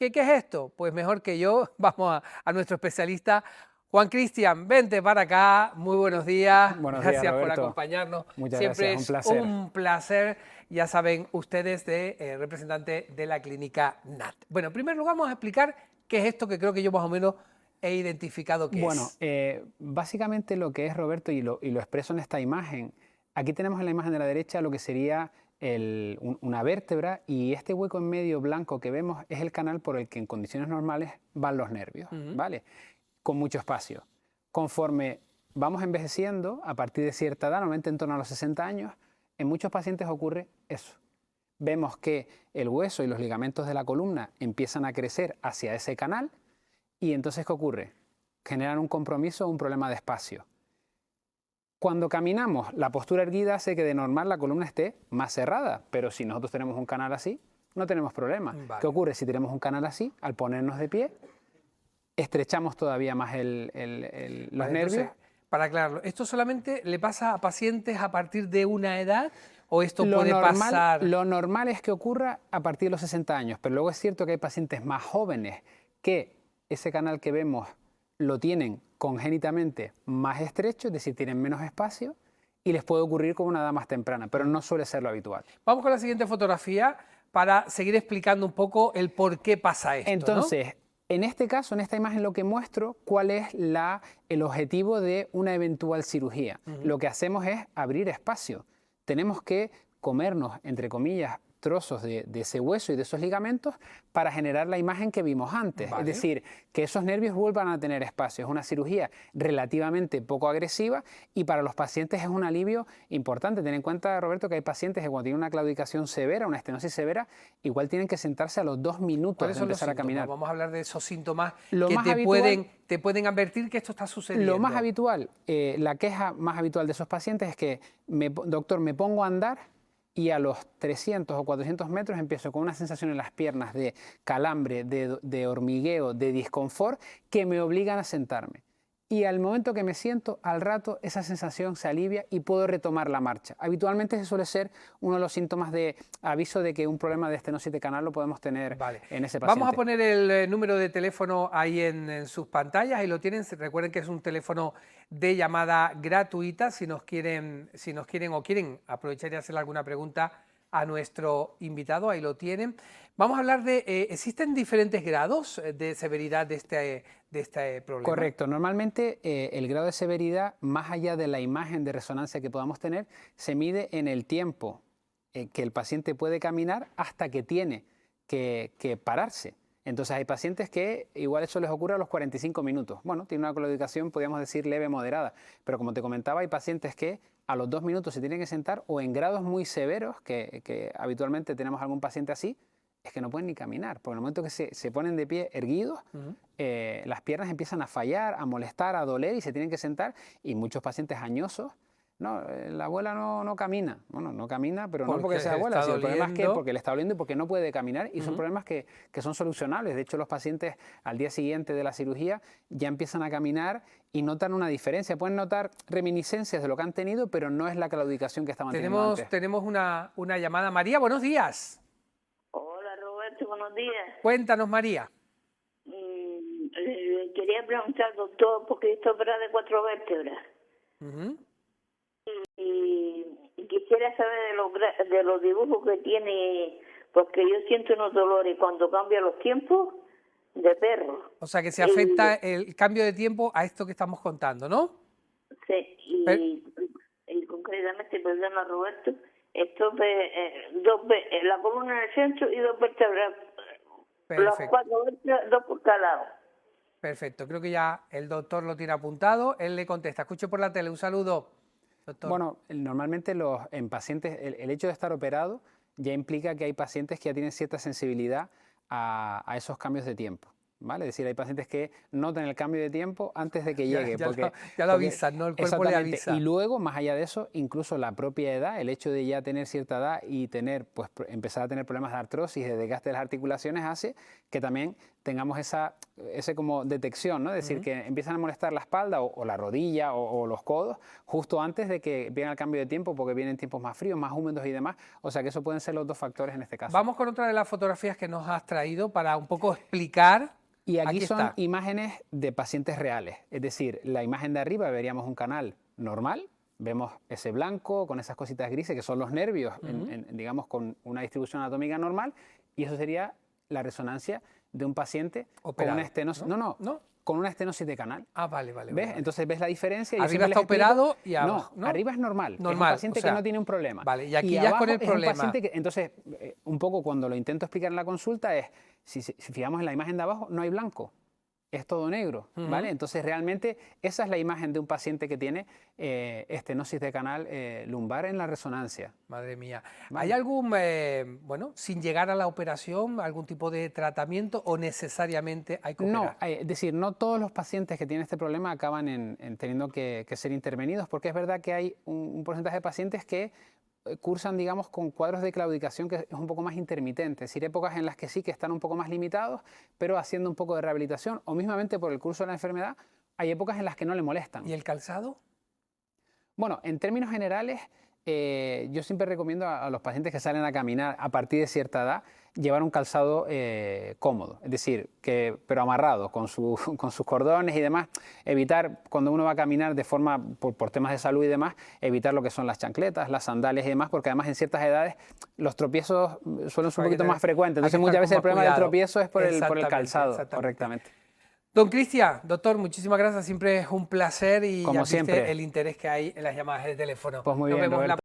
¿Qué es esto? Pues mejor que yo, vamos a nuestro especialista. Juan Cristian, vente para acá, muy buenos días, Buenos días, gracias por Roberto. acompañarnos. Muchas Siempre gracias, un es placer. un placer, ya saben ustedes, de representante de la clínica NAT. Bueno, en primer lugar vamos a explicar qué es esto que creo que yo más o menos he identificado qué Bueno, es. básicamente lo que es, Roberto, y lo expreso en esta imagen, aquí tenemos en la imagen de la derecha lo que sería una vértebra, y este hueco en medio blanco que vemos es el canal por el que en condiciones normales van los nervios, ¿vale? Con mucho espacio. Conforme vamos envejeciendo, a partir de cierta edad, normalmente en torno a los 60 años, en muchos pacientes ocurre eso. Vemos que el hueso y los ligamentos de la columna empiezan a crecer hacia ese canal, y entonces ¿qué ocurre? Generan un compromiso o un problema de espacio. Cuando caminamos, la postura erguida hace que de normal la columna esté más cerrada, pero si nosotros tenemos un canal así, no tenemos problema. ¿Qué Vale. ocurre si tenemos un canal así? Al ponernos de pie, estrechamos todavía más los Vale, nervios. entonces, para aclararlo, ¿esto solamente le pasa a pacientes a partir de una edad o esto Lo puede normal, pasar? lo normal es que ocurra a partir de los 60 años, pero luego es cierto que hay pacientes más jóvenes que ese canal que vemos lo tienen congénitamente más estrecho, es decir, tienen menos espacio, y les puede ocurrir con una edad más temprana, pero no suele ser lo habitual. Vamos con la siguiente fotografía para seguir explicando un poco el por qué pasa esto, ¿no? Entonces, en este caso, en esta imagen, lo que muestro, cuál es el objetivo de una eventual cirugía. Lo que hacemos es abrir espacio. Tenemos que comernos, entre comillas, trozos de ese hueso y de esos ligamentos para generar la imagen que vimos antes. Vale. Es decir, que esos nervios vuelvan a tener espacio. Es una cirugía relativamente poco agresiva y para los pacientes es un alivio importante. Ten en cuenta, Roberto, que hay pacientes que cuando tienen una claudicación severa, una estenosis severa, igual tienen que sentarse a los 2 minutos ¿Cuáles de son los empezar a síntomas? caminar. Vamos a hablar de esos síntomas Lo que más habitual, te pueden advertir que esto está lo más sucediendo. habitual, la queja más habitual de esos pacientes es que, doctor, me pongo a andar y a los 300 o 400 metros empiezo con una sensación en las piernas de calambre, de hormigueo, de disconfort, que me obligan a sentarme. Y al momento que me siento, al rato esa sensación se alivia y puedo retomar la marcha. Habitualmente ese suele ser uno de los síntomas de aviso de que un problema de estenosis de canal lo podemos tener Vale. en ese Vamos a paciente. poner el número de teléfono ahí en sus pantallas y lo tienen. Recuerden que es un teléfono de llamada gratuita si nos quieren o quieren aprovechar y hacerle alguna pregunta a nuestro invitado, ahí lo tienen. Vamos a hablar de, ¿existen diferentes grados de severidad de este problema? Correcto. Normalmente el grado de severidad, más allá de la imagen de resonancia que podamos tener, se mide en el tiempo que el paciente puede caminar hasta que tiene que pararse. Entonces hay pacientes que igual eso les ocurre a los 45 minutos. Bueno, tiene una claudicación, podríamos decir, leve moderada, pero como te comentaba, hay pacientes que a los 2 minutos se tienen que sentar, o en grados muy severos, que habitualmente tenemos algún paciente así, es que no pueden ni caminar, porque en el momento que se ponen de pie erguidos, las piernas empiezan a fallar, a molestar, a doler y se tienen que sentar, y muchos pacientes añosos, no, la abuela no camina. Bueno, no camina, pero no porque sea abuela, sino el problema es que porque le está doliendo y porque no puede caminar, y son problemas que son solucionables. De hecho, los pacientes al día siguiente de la cirugía ya empiezan a caminar y notan una diferencia. Pueden notar reminiscencias de lo que han tenido, pero no es la claudicación que estaban teniendo antes. Tenemos una llamada. María, buenos días. Hola Roberto, buenos días. Cuéntanos, María. Le quería preguntar, doctor, porque estoy operada de 4 vértebras. Y quisiera saber de los dibujos que tiene, porque yo siento unos dolores cuando cambian los tiempos de perro. O sea, que se afecta el cambio de tiempo a esto que estamos contando, ¿no? Sí, y concretamente, perdona Roberto, la columna en el centro y 2 vértebras, las 4 vértebras, 2 por cada lado. Perfecto, creo que ya el doctor lo tiene apuntado, él le contesta. Escuche por la tele, un saludo, doctor. Bueno, normalmente en pacientes, el hecho de estar operado ya implica que hay pacientes que ya tienen cierta sensibilidad a esos cambios de tiempo. ¿vale? Es decir, hay pacientes que notan el cambio de tiempo antes de que llegue. Ya porque lo avisan, ¿no? El cuerpo le exactamente. avisa. Y luego, más allá de eso, incluso la propia edad, el hecho de ya tener cierta edad y empezar a tener problemas de artrosis, de desgaste de las articulaciones, hace que también tengamos ese como detección, ¿no? Es decir, que empiezan a molestar la espalda o la rodilla o los codos justo antes de que venga el cambio de tiempo, porque vienen tiempos más fríos, más húmedos y demás. O sea que eso pueden ser los dos factores en este caso. Vamos con otra de las fotografías que nos has traído para un poco explicar. Y aquí son está. imágenes de pacientes reales. Es decir, la imagen de arriba veríamos un canal normal. Vemos ese blanco con esas cositas grises que son los nervios, digamos, con una distribución anatómica normal. Y eso sería la resonancia de un paciente operado, con una estenosis. ¿No? Con una estenosis de canal. Ah, vale. ¿Ves? Entonces ves la diferencia. Arriba está operado y abajo. No, arriba es normal. Normal. Es un paciente que no tiene un problema. Vale, y aquí ya es con el problema. Un paciente que, entonces, un poco cuando lo intento explicar en la consulta es, si fijamos en la imagen de abajo, no hay blanco. Es todo negro, ¿vale? Entonces, realmente, esa es la imagen de un paciente que tiene estenosis de canal lumbar en la resonancia. Madre mía. Vale. ¿Hay algún, bueno, sin llegar a la operación, algún tipo de tratamiento o necesariamente hay que operar? No, es decir, no todos los pacientes que tienen este problema acaban teniendo que ser intervenidos, porque es verdad que hay un porcentaje de pacientes que cursan, digamos, con cuadros de claudicación que es un poco más intermitente, es decir, épocas en las que sí que están un poco más limitados, pero haciendo un poco de rehabilitación, o mismamente por el curso de la enfermedad, hay épocas en las que no le molestan. ¿Y el calzado? Bueno, en términos generales, yo siempre recomiendo a los pacientes que salen a caminar a partir de cierta edad llevar un calzado cómodo, es decir, pero amarrado con sus cordones y demás, evitar cuando uno va a caminar de forma, por temas de salud y demás, evitar lo que son las chancletas, las sandalias y demás, porque además en ciertas edades los tropiezos suelen ser un poquito más frecuentes, entonces muchas veces el problema del tropiezo es por el calzado, correctamente. Don Cristian, doctor, muchísimas gracias, siempre es un placer y como ya viste siempre el interés que hay en las llamadas de teléfono. Pues muy Nos bien, vemos Roberto.